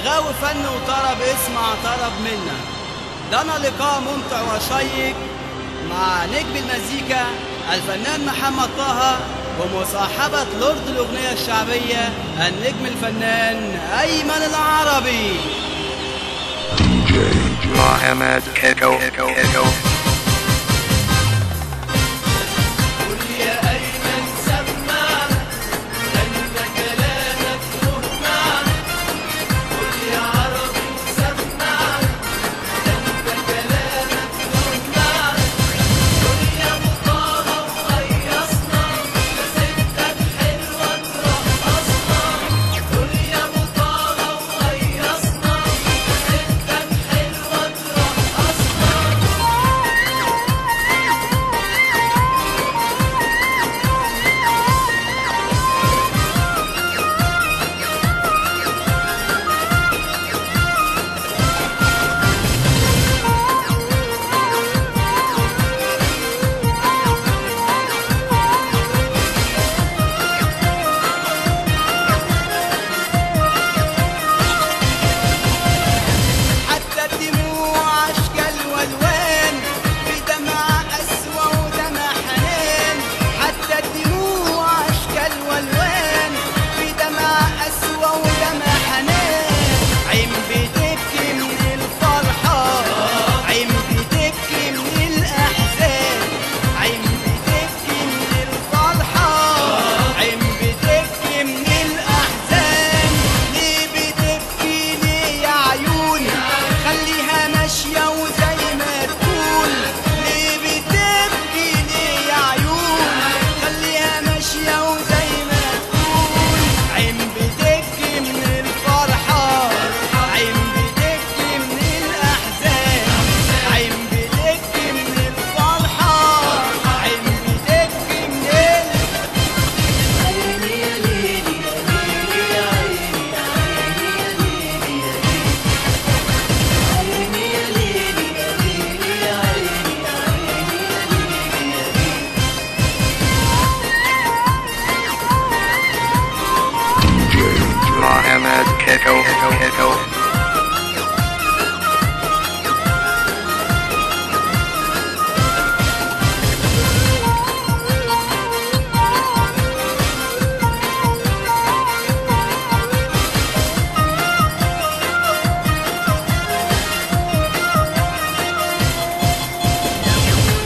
غاوي فن وطرب اسمع طرب منا. لنا لقاء ممتع وشيق مع نجم المزيكا الفنان محمد طه ومصاحبة لورد الأغنية الشعبية النجم الفنان أيمن العربي. محمد كيكو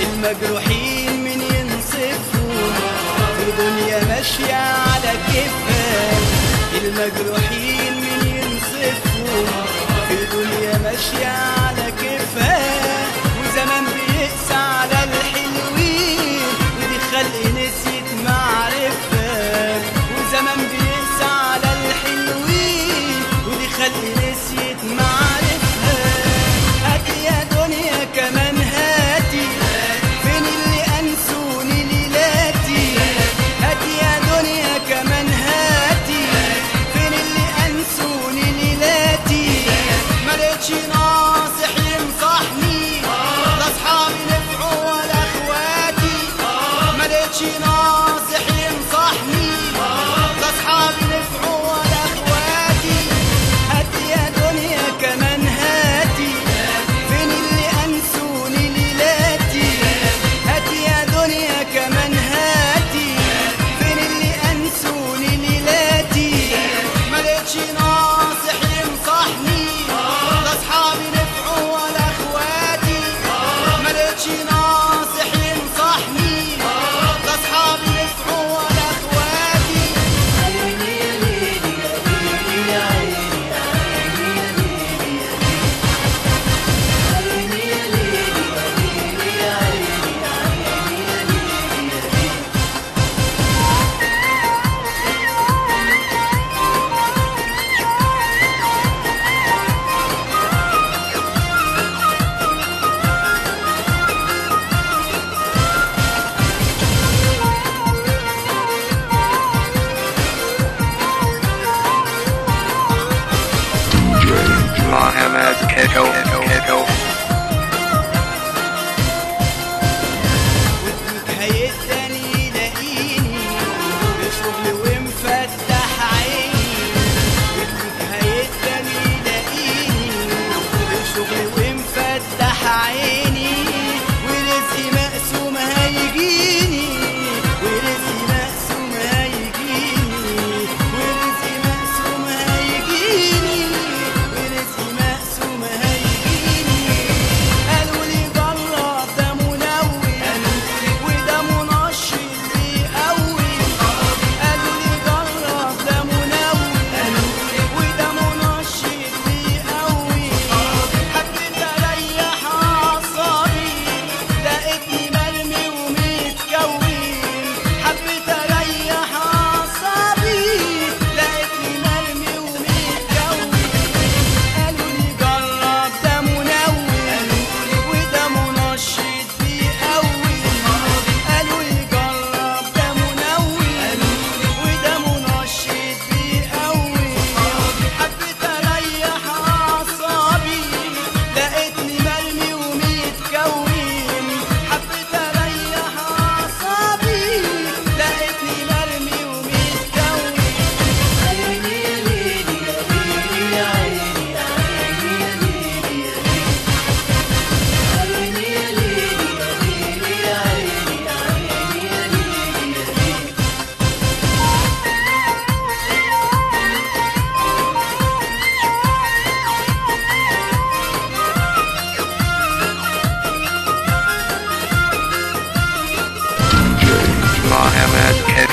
المجروحين من ينصفهم في دنيا ماشية على كيفها. المجروحين من ينصفهم في دنيا ماشية على كيفها. وزمان بيقسى على الحلوين ودي خلق نسيت معرفها. وزمان بيقسى على الحلوين ودي خلق نسيت معرفها. هاتي يا دنيا كمان هاتي فين اللي أنسوني ليلاتي. هاتي يا دنيا كمان هاتي فين اللي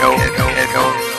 Echo.